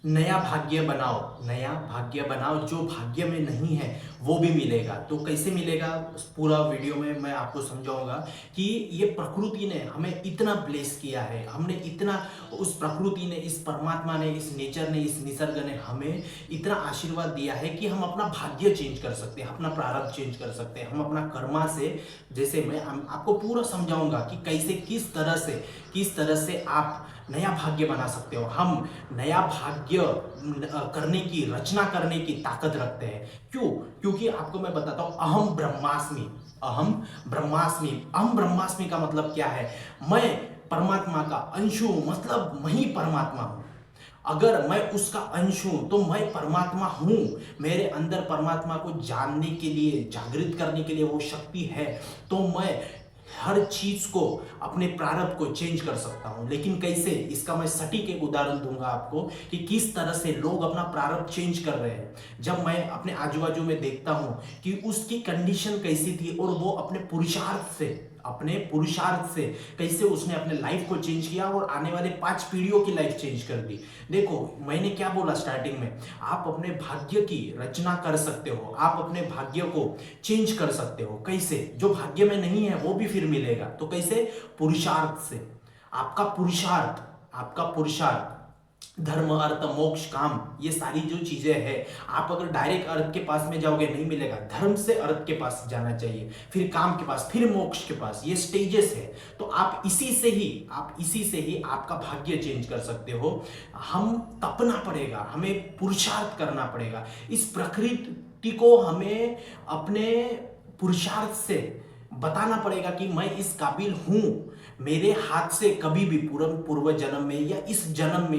नया भाग्य बनाओ, नया भाग्य बनाओ, जो भाग्य में नहीं है वो भी मिलेगा। तो कैसे मिलेगा, उस पूरा वीडियो में मैं आपको समझाऊंगा कि ये प्रकृति ने हमें इतना ब्लेस किया है, हमने इतना, उस प्रकृति ने, इस परमात्मा ने, इस नेचर ने, इस निसर्ग ने हमें इतना आशीर्वाद दिया है कि हम अपना भाग्य चेंज कर सकते हैं, अपना प्रारब्ध चेंज कर सकते हैं, हम अपना कर्मा से, जैसे मैं आपको पूरा समझाऊंगा कि कैसे, किस तरह से आप नया भाग्य बना सकते हो। हम नया भाग्य करने की, रचना करने की ताकत रखते हैं। क्यों? क्योंकि आपको मैं बताता हूं, अहम ब्रह्मास्मि। अहम ब्रह्मास्मि, अहम ब्रह्मास्मि का मतलब क्या है? मैं परमात्मा का अंश हूं, मतलब मैं ही परमात्मा हूं। अगर मैं उसका अंश हूं तो मैं परमात्मा हूं। मेरे अंदर परमात्मा को जानने के लिए, जागृत करने के लिए वो शक्ति है। तो मैं हर चीज को, अपने प्रारब्ध को चेंज कर सकता हूं। लेकिन कैसे, इसका मैं सटीक एक उदाहरण दूंगा आपको कि किस तरह से लोग अपना प्रारब्ध चेंज कर रहे हैं। जब मैं अपने आजू बाजू में देखता हूं कि उसकी कंडीशन कैसी थी और वो अपने पुरुषार्थ से कैसे उसने अपने लाइफ को चेंज किया और आने वाले 5 पीढ़ियों की लाइफ चेंज कर दी। देखो, मैंने क्या बोला स्टार्टिंग में, आप अपने भाग्य की रचना कर सकते हो, आप अपने भाग्य को चेंज कर सकते हो। कैसे? जो भाग्य में नहीं है वो भी फिर मिलेगा। तो कैसे? पुरुषार्थ से। आपका पुरुषार्थ, धर्म, अर्थ, मोक्ष, काम, ये सारी जो चीजें हैं, आप अगर डायरेक्ट अर्थ के पास में जाओगे नहीं मिलेगा। धर्म से अर्थ के पास जाना चाहिए, फिर काम के पास, फिर मोक्ष के पास, ये स्टेजेस है। तो आप इसी से ही आपका भाग्य चेंज कर सकते हो। हम तपना पड़ेगा, हमें पुरुषार्थ करना पड़ेगा। इस प्रकृति को हमें अपने पुरुषार्थ से बताना पड़ेगा कि मैं इस काबिल हूं। मेरे हाथ से कभी भी पूर्व जन्म में या इस जन्म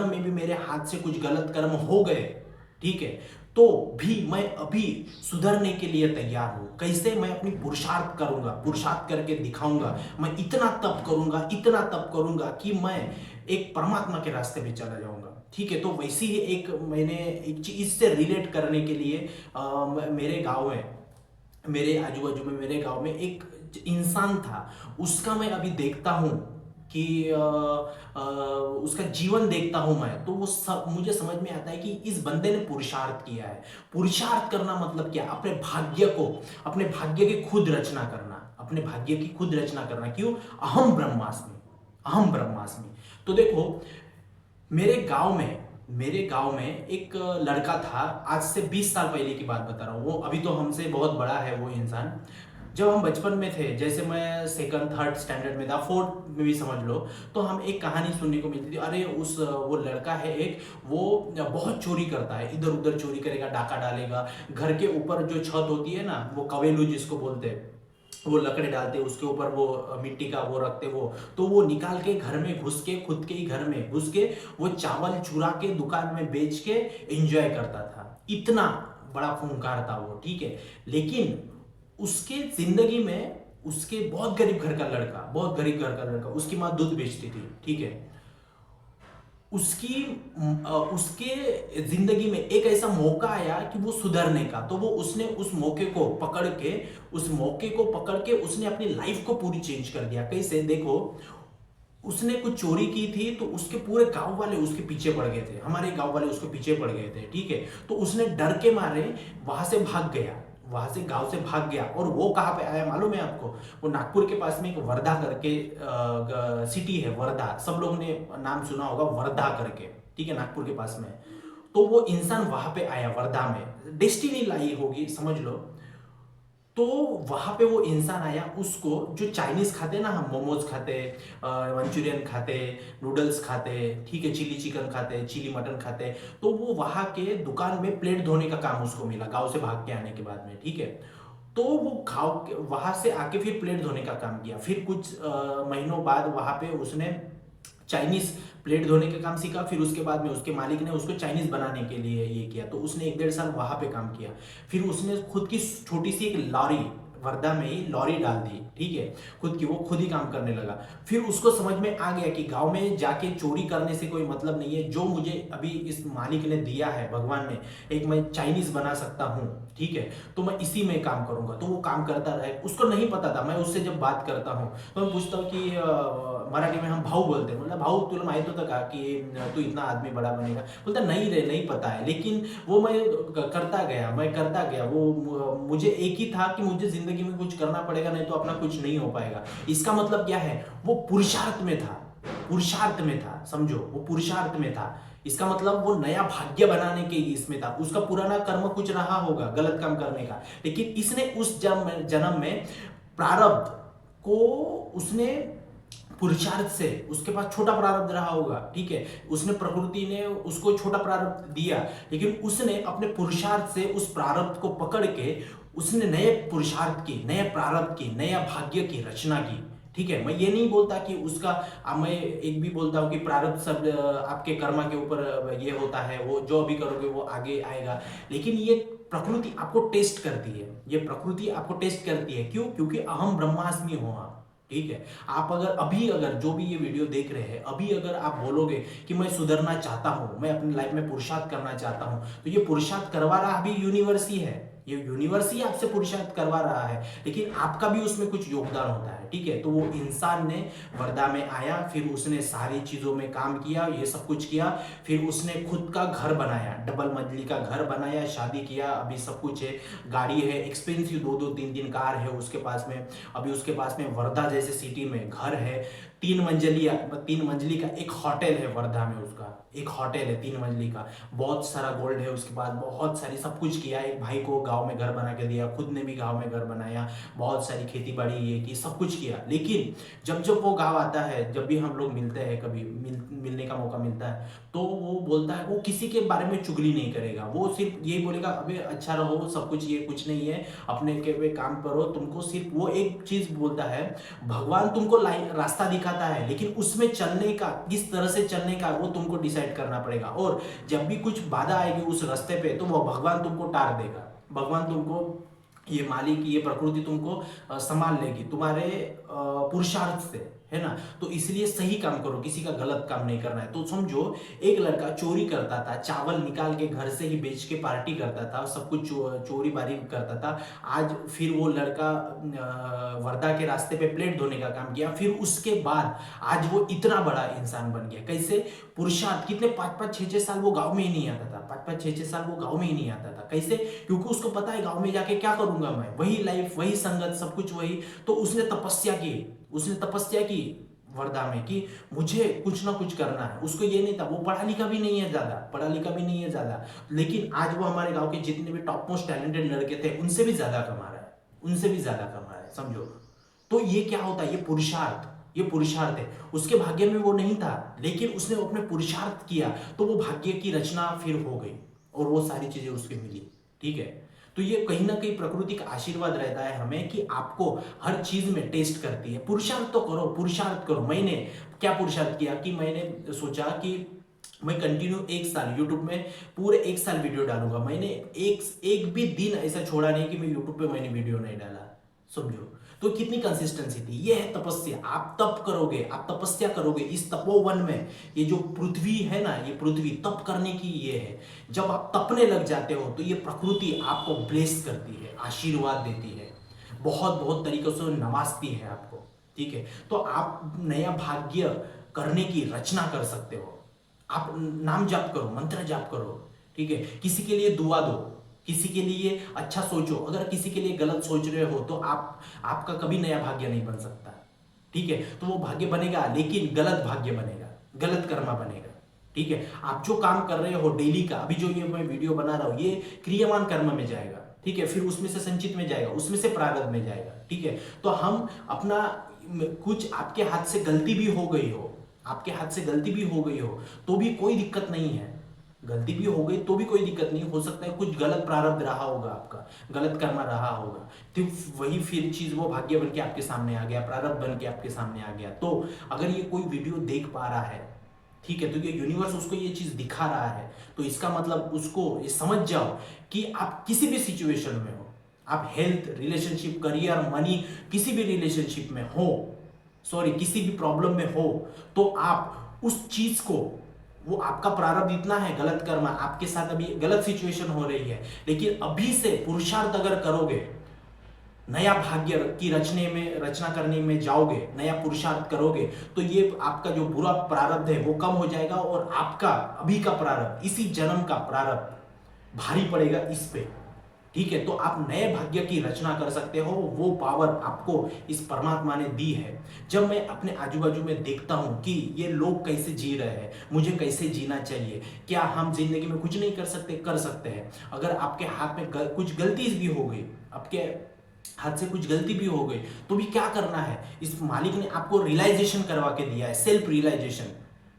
में भी मेरे हाथ से कुछ गलत कर्म हो गए, ठीक है, तो भी मैं अभी सुधरने के लिए तैयार हूं। कैसे? मैं अपनी पुरुषार्थ करूंगा, पुरुषार्थ करके दिखाऊंगा। मैं इतना तप करूंगा कि मैं एक परमात्मा के रास्ते पे चला जाऊंगा। ठीक है, तो वैसी ही एक, मैंने एक चीज इससे रिलेट करने के लिए मेरे गांव में, मेरे आजू बाजू में, मेरे गांव में एक इंसान था। उसका मैं अभी देखता हूं कि उसका जीवन देखता हूं मैं, तो वो सब मुझे समझ में आता है कि इस बंदे ने पुरुषार्थ किया है। पुरुषार्थ करना मतलब क्या? अपने भाग्य की खुद रचना करना, अपने भाग्य की खुद रचना करना। क्यों? अहम ब्रह्मास्मि। तो देखो, मेरे गांव में एक लड़का था। आज से 20 साल पहले की बात बता रहा हूँ। वो अभी तो हमसे बहुत बड़ा है वो इंसान। जब हम बचपन में थे, जैसे मैं सेकंड थर्ड स्टैंडर्ड में था, फोर्थ में भी समझ लो, तो हम एक कहानी सुनने को मिलती थी। अरे वो लड़का है एक, वो बहुत चोरी करता है, इधर उधर चोरी करेगा, डाका डालेगा। घर के ऊपर जो छत होती है ना, वो कवेलू जिसको बोलते हैं, वो लकड़े डालते, उसके ऊपर वो मिट्टी का वो रखते, वो तो वो निकाल के घर में घुस के, खुद के ही घर में घुस के, वो चावल चुरा के दुकान में बेच के एंजॉय करता था। इतना बड़ा खूंखार था वो, ठीक है। लेकिन उसके जिंदगी में, उसके बहुत गरीब घर का लड़का, उसकी माँ दूध बेचती थी, ठीक है। उसके जिंदगी में एक ऐसा मौका आया कि वो सुधरने का, तो वो उसने उस मौके को पकड़ के उसने अपनी लाइफ को पूरी चेंज कर दिया। कैसे? देखो, उसने कुछ चोरी की थी तो उसके पूरे गांव वाले उसके पीछे पड़ गए थे, हमारे गांव वाले उसके पीछे पड़ गए थे, ठीक है। तो उसने डर के मारे वहां से गांव से भाग गया। और वो कहां पे आया मालूम है आपको? वो नागपुर के पास में एक वर्धा करके सिटी है, वर्धा, सब लोगों ने नाम सुना होगा, वर्धा करके, ठीक है, नागपुर के पास में। तो वो इंसान वहां पे आया, वर्धा में, डेस्टिनी लाई होगी, समझ लो। तो वहां पे वो इंसान आया, उसको जो चाइनीज खाते ना, हम मोमोज खाते, मंचूरियन खाते, नूडल्स खाते, ठीक है, चिली चिकन खाते, चिली मटन खाते, तो वो वहां के दुकान में प्लेट धोने का काम उसको मिला, गांव से भाग के आने के बाद में, ठीक है। तो वो वहां से आके फिर प्लेट धोने का काम किया। फिर कुछ महीनों बाद वहां पे उसने चाइनीज प्लेट धोने का काम सीखा। फिर उसके बाद में उसके मालिक ने उसको चाइनीज बनाने के लिए ये किया, तो उसने 1 डेढ़ साल वहां पे काम किया। फिर उसने खुद की छोटी सी एक लॉरी, वर्धा में ही लॉरी डाल दी, ठीक है, खुद की, वो खुद ही काम करने लगा। फिर उसको समझ में आ गया कि गांव में जाके चोरी करने से कोई मतलब नहीं है, जो मुझे अभी इस मालिक ने दिया है, भगवान ने, एक मैं चाइनीज बना सकता हूँ, ठीक है, तो मैं इसी में काम करूंगा। तो वो काम करता रहे, उसको नहीं पता था। मैं उससे जब बात करता हूँ तो मैं पूछता हूँ कि मराठी में हम भाऊ बोलते हैं, मतलब भाऊ तुला माहित होतं का कि तू इतना आदमी बड़ा बनेगा? बोलता नहीं रे, नहीं पता है, लेकिन वो मैं करता गया। वो मुझे एक ही था कि मुझे जिंदगी में कुछ करना पड़ेगा, नहीं तो अपना कुछ नहीं हो पाएगा। इसका मतलब क्या है, वो पुरुषार्थ में था, पुरुषार्थ में था, समझो, वो पुरुषार्थ में था। इसका मतलब वो नया भाग्य बनाने के इसमें था। उसका पुराना कर्म कुछ रहा होगा गलत काम करने का, लेकिन इसने उस जन्म में प्रारब्ध को, उसने पुरुषार्थ से, उसके पास छोटा प्रारब्ध रहा होगा, ठीक है, उसने, प्रकृति ने उसको छोटा प्रारब्ध दिया, लेकिन उसने अपने पुरुषार्थ से उस प्रारब्ध को पकड़ के उसने नए पुरुषार्थ की, नए प्रारब्ध की, नया भाग्य की रचना की, ठीक है। मैं ये नहीं बोलता कि उसका, मैं एक भी बोलता हूँ कि प्रारब्ध सब आपके कर्मा के ऊपर ये होता है, वो जो भी करोगे वो आगे आएगा, लेकिन ये प्रकृति आपको टेस्ट करती है, ये प्रकृति आपको टेस्ट करती है। क्यों? क्योंकि अहम ब्रह्मास्मि हो आप, ठीक है। आप अगर जो भी ये वीडियो देख रहे हैं, अभी अगर आप बोलोगे कि मैं सुधरना चाहता हूं, मैं अपनी लाइफ में पुरुषार्थ करना चाहता हूं, तो ये पुरुषार्थ करवा रहा अभी यूनिवर्स ही है, ये यूनिवर्स ही आपसे पुरुषार्थ करवा रहा है, लेकिन आपका भी उसमें कुछ योगदान होता है, ठीक है। तो वो इंसान ने वर्धा में आया, फिर उसने सारी चीजों में काम किया, ये सब कुछ किया, फिर उसने खुद का घर बनाया, डबल मंजिली का घर बनाया, शादी किया, अभी सब कुछ है, गाड़ी है एक्सपेंसिव, 2-2 3-3 कार है उसके पास में, अभी उसके पास में वर्धा जैसे सिटी में घर है, 3 मंजिली का एक होटल है वर्धा में, उसका एक होटल है 3 मंजिली का, बहुत सारा गोल्ड है उसके पास, बहुत सारी सब कुछ किया, एक भाई को गांव में घर बना के दिया, खुद ने भी गांव में घर बनाया, बहुत सारी खेती बाड़ी ये की, सब कुछ किया। लेकिन जब जब वो गांव आता है, जब भी हम लोग मिलते हैं, कभी मिलने का मौका मिलता है, तो वो बोलता है, वो किसी के बारे में चुगली नहीं करेगा, वो सिर्फ यही बोलेगा, अबे अच्छा रहो, सब कुछ, ये कुछ नहीं है, अपने के पे काम करो। तुमको सिर्फ वो एक चीज बोलता है, भगवान तुमको रास्ता दिखाता है, लेकिन उसमें चलने का, किस तरह से चलने का, वो तुमको डिसाइड करना पड़ेगा। और जब भी कुछ बाधा आएगी उस रास्ते पे, तो वो भगवान तुमको टार देगा, भगवान तुमको, ये मालिक, ये प्रकृति तुमको संभाल लेगी तुम्हारे पुरुषार्थ से, है ना। तो इसलिए सही काम करो, किसी का गलत काम नहीं करना है। तो समझो, एक लड़का चोरी करता था, चावल निकाल के घर से ही बेच के पार्टी करता था, सब कुछ चोरी बारी करता था। आज फिर वो लड़का वर्धा के रास्ते पे प्लेट धोने का काम किया, फिर उसके बाद आज वो इतना बड़ा इंसान बन गया। कैसे? पुरुषार्थ। कितने 5-5 6-6 साल वो गाँव में ही नहीं आता था, 5-5 6-6 साल वो गाँव में ही नहीं आता था। कैसे? क्योंकि उसको पता है गाँव में जाके क्या करूंगा मैं, वही लाइफ, वही संगत, सब कुछ वही। तो उसने तपस्या की वर्धा में कि मुझे कुछ ना कुछ करना है। उसको ये नहीं था, वो पढ़ा लिखा भी नहीं है ज्यादा, लेकिन आज वो हमारे गांव के जितने भी टॉप मोस्ट टैलेंटेड लड़के थे, उनसे भी ज्यादा कमा रहा है, समझो। तो ये क्या होता है, ये पुरुषार्थ है। उसके भाग्य में वो नहीं था, लेकिन उसने अपने पुरुषार्थ किया, तो वो भाग्य की रचना फिर हो गई, और वो सारी चीजें उसके मिली, ठीक है। तो ये कहीं ना कहीं प्रकृति का आशीर्वाद रहता है हमें, कि आपको हर चीज में टेस्ट करती है। पुरुषार्थ तो करो, पुरुषार्थ करो। मैंने क्या पुरुषार्थ किया कि मैंने सोचा कि मैं कंटिन्यू 1 साल यूट्यूब में, पूरे 1 साल वीडियो डालूंगा। मैंने एक भी दिन ऐसा छोड़ा नहीं कि मैं यूट्यूब पे मैंने वीडियो नहीं डाला, समझो। तो कितनी कंसिस्टेंसी थी। ये है तपस्या। आप तप करोगे, आप तपस्या करोगे इस तपोवन में। ये जो पृथ्वी है ना, ये पृथ्वी तप करने की ये है। जब आप तपने लग जाते हो, तो ये प्रकृति आपको ब्लेस करती है, आशीर्वाद देती है, बहुत बहुत तरीकों से नवाजती है आपको, ठीक है। तो आप नया भाग्य करने की रचना कर सकते हो। आप नाम जाप करो, मंत्र जाप करो, ठीक है। किसी के लिए दुआ दो, किसी के लिए अच्छा सोचो। अगर किसी के लिए गलत सोच रहे हो, तो आपका कभी नया भाग्य नहीं बन सकता, ठीक है। तो वो भाग्य बनेगा, लेकिन गलत भाग्य बनेगा, गलत कर्मा बनेगा, ठीक है। आप जो काम कर रहे हो डेली का, अभी जो ये मैं वीडियो बना रहा हूं, ये क्रियामान कर्म में जाएगा, ठीक है। फिर उसमें से संचित में जाएगा, उसमें से प्रारब्ध में जाएगा, ठीक है। तो हम अपना, कुछ आपके हाथ से गलती भी हो गई हो, तो भी कोई दिक्कत नहीं है। गलती भी हो गई तो भी कोई दिक्कत नहीं, हो सकता है कुछ गलत प्रारब्ध रहा होगा, आपका गलत कर्म रहा होगा, तो वही फिर चीज वो भाग्य बन के आपके सामने आ गया, प्रारब्ध बन के आपके सामने आ गया। तो अगर ये कोई वीडियो देख पा रहा है, ठीक है, तो ये यूनिवर्स उसको ये चीज दिखा रहा है, तो इसका मतलब उसको ये समझ जाओ कि आप किसी भी सिचुएशन में हो, आप हेल्थ, रिलेशनशिप, करियर, मनी, किसी भी रिलेशनशिप में हो, किसी भी प्रॉब्लम में हो, तो आप उस चीज को, वो आपका प्रारब्ध इतना है, गलत कर्म, आपके साथ अभी गलत सिचुएशन हो रही है, लेकिन अभी से पुरुषार्थ अगर करोगे, नया भाग्य की रचना करने में जाओगे, नया पुरुषार्थ करोगे, तो ये आपका जो बुरा प्रारब्ध है वो कम हो जाएगा और आपका अभी का प्रारब्ध, इसी जन्म का प्रारब्ध भारी पड़ेगा इस पे। ठीक है, तो आप नए भाग्य की रचना कर सकते हो, वो पावर आपको इस परमात्मा ने दी है। जब मैं अपने आजू बाजू में देखता हूं कि ये लोग कैसे जी रहे हैं, मुझे कैसे जीना चाहिए, क्या हम जिंदगी में कुछ नहीं कर सकते? कर सकते हैं। अगर आपके हाथ में कुछ गलती भी हो गई, आपके हाथ से कुछ गलती भी हो गई, तो भी क्या करना है? इस मालिक ने आपको रियलाइजेशन करवा के दिया है, सेल्फ रियलाइजेशन।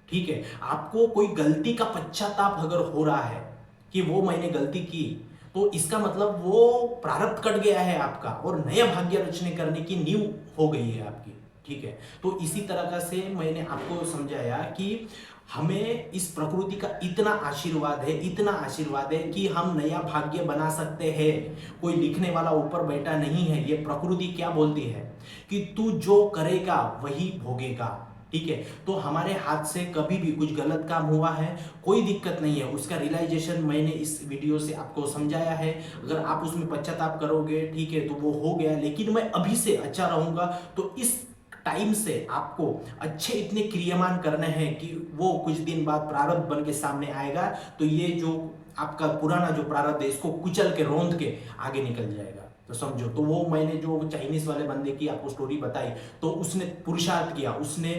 ठीक है, आपको कोई गलती का पश्चाताप अगर हो रहा है कि वो मैंने गलती की, तो इसका मतलब वो प्रारब्ध कट गया है आपका और नया भाग्य रचने करने की नींव हो गई है आपकी। ठीक है, तो इसी तरह का से मैंने आपको समझाया कि हमें इस प्रकृति का इतना आशीर्वाद है, इतना आशीर्वाद है कि हम नया भाग्य बना सकते हैं। कोई लिखने वाला ऊपर बैठा नहीं है। ये प्रकृति क्या बोलती है कि तू जो करेगा वही भोगेगा। ठीक है, तो हमारे हाथ से कभी भी कुछ गलत काम हुआ है, कोई दिक्कत नहीं है, उसका रियलाइजेशन मैंने इस वीडियो से आपको समझाया है। अगर आप उसमें पश्चाताप करोगे, ठीक है, तो वो हो गया, लेकिन मैं अभी से अच्छा रहूंगा, तो इस टाइम से आपको अच्छे इतने क्रियामान करने हैं कि वो कुछ दिन बाद प्रारब्ध बन के सामने आएगा, तो ये जो आपका पुराना जो प्रारब्ध है इसको कुचल के, रोंद के आगे निकल जाएगा। तो समझो, तो वो मैंने जो चाइनीज वाले बंदे की आपको स्टोरी बताई, तो उसने पुरुषार्थ किया, उसने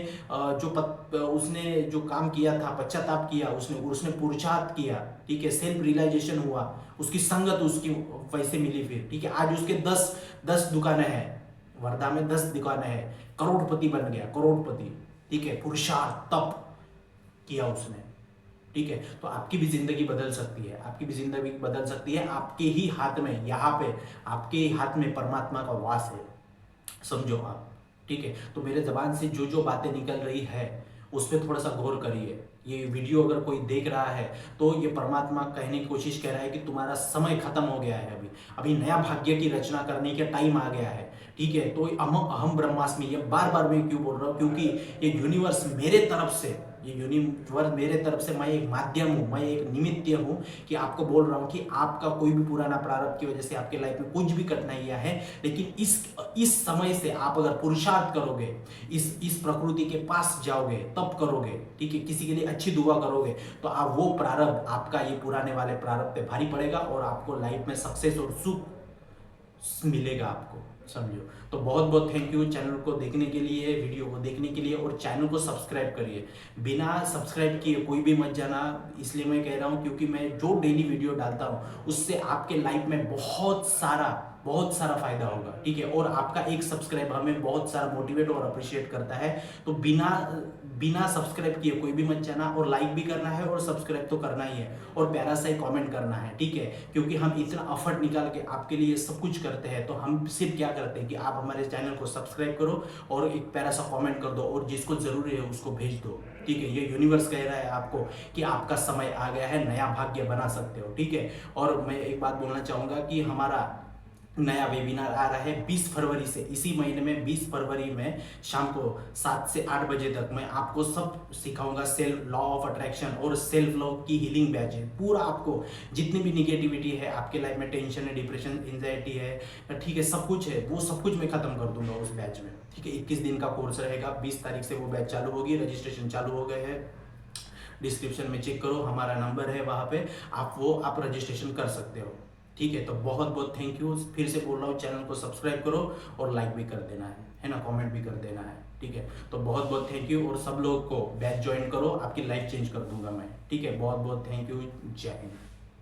जो काम किया था, पश्चाताप किया, उसने पुरुषार्थ किया। ठीक है, सेल्फ रियलाइजेशन हुआ, उसकी संगत उसकी वैसे मिली फिर। ठीक है, आज उसके 10 दुकानें हैं, वर्धा में 10 दुकानें हैं, करोड़पति बन गया, करोड़पति। ठीक है, पुरुषार्थ तप किया उसने। ठीक है, तो आपकी भी जिंदगी बदल सकती है, आपकी भी जिंदगी बदल सकती है। आपके ही हाथ में, यहाँ पे आपके ही हाथ में परमात्मा का वास है, समझो आप। ठीक है, तो मेरे जबान से जो जो बातें निकल रही है उस पर थोड़ा सा गौर करिए। ये वीडियो अगर कोई देख रहा है तो ये परमात्मा कहने की कोशिश कर रहा है कि तुम्हारा समय खत्म हो गया है, अभी नया भाग्य की रचना करने का टाइम आ गया है। ठीक है, तो अहम ब्रह्मास्मि, ये बार बार मैं क्यों बोल रहा हूँ? क्योंकि ये यूनिवर्स मेरे तरफ से, मैं एक माध्यम हूँ, मैं एक निमित्त हूँ कि आपको बोल रहा हूँ कि आपका कोई भी पुराना प्रारब्ध की वजह से आपके लाइफ में कुछ भी कठिनाइयाँ हैं, लेकिन इस समय से आप अगर पुरुषार्थ करोगे, इस प्रकृति के पास जाओगे, तप करोगे, ठीक है, किसी के लिए अच्छी दुआ करोगे, तो आप वो प्रारब्ध, आपका ये पुराने वाले प्रारब्ध पे भारी पड़ेगा और आपको लाइफ में सक्सेस और सुख मिलेगा आपको, समझो। तो बहुत बहुत थैंक यू चैनल को देखने के लिए, वीडियो को देखने के लिए, और चैनल को सब्सक्राइब करिए। बिना सब्सक्राइब किए कोई भी मत जाना, इसलिए मैं कह रहा हूँ क्योंकि मैं जो डेली वीडियो डालता हूँ उससे आपके लाइफ में बहुत सारा फायदा होगा। ठीक है, और आपका एक सब्सक्राइब हमें बहुत सारा मोटिवेट और अप्रिशिएट करता है। तो बिना सब्सक्राइब किए कोई भी मत जाना, और लाइक भी करना है और सब्सक्राइब तो करना ही है, और प्यारा सा कमेंट करना है। ठीक है, क्योंकि हम इतना एफर्ट निकाल के आपके लिए सब कुछ करते हैं, तो हम सिर्फ क्या करते हैं कि आप हमारे चैनल को सब्सक्राइब करो और एक प्यारा सा कमेंट कर दो, और जिसको जरूरी है उसको भेज दो। ठीक है, ये यूनिवर्स कह रहा है आपको कि आपका समय आ गया है, नया भाग्य बना सकते हो। ठीक है, और मैं एक बात बोलना चाहूँगा कि हमारा नया वेबिनार आ रहा है 20 फरवरी से, इसी महीने में 20 फरवरी में शाम को 7 से 8 बजे तक मैं आपको सब सिखाऊंगा। सेल्फ लॉ ऑफ अट्रैक्शन और सेल्फ लॉ की हीलिंग बैच है। पूरा आपको जितनी भी निगेटिविटी है आपके लाइफ में, टेंशन है, डिप्रेशन, एंजाइटी है, ठीक है, सब कुछ है, वो सब कुछ मैं खत्म कर दूंगा उस बैच में। ठीक है, 21 दिन का कोर्स रहेगा, 20 तारीख से वो बैच चालू होगी, रजिस्ट्रेशन चालू हो गए हैं। डिस्क्रिप्शन में चेक करो, हमारा नंबर है वहाँ पे, आप रजिस्ट्रेशन कर सकते हो। ठीक है, तो बहुत बहुत थैंक यू। फिर से बोल रहा हूँ, चैनल को सब्सक्राइब करो और लाइक भी कर देना है ना, कमेंट भी कर देना है। ठीक है, तो बहुत बहुत थैंक यू, और सब लोग को बैच ज्वाइन करो, आपकी लाइफ चेंज कर दूंगा मैं। ठीक है, बहुत बहुत थैंक यू, जय हिंद।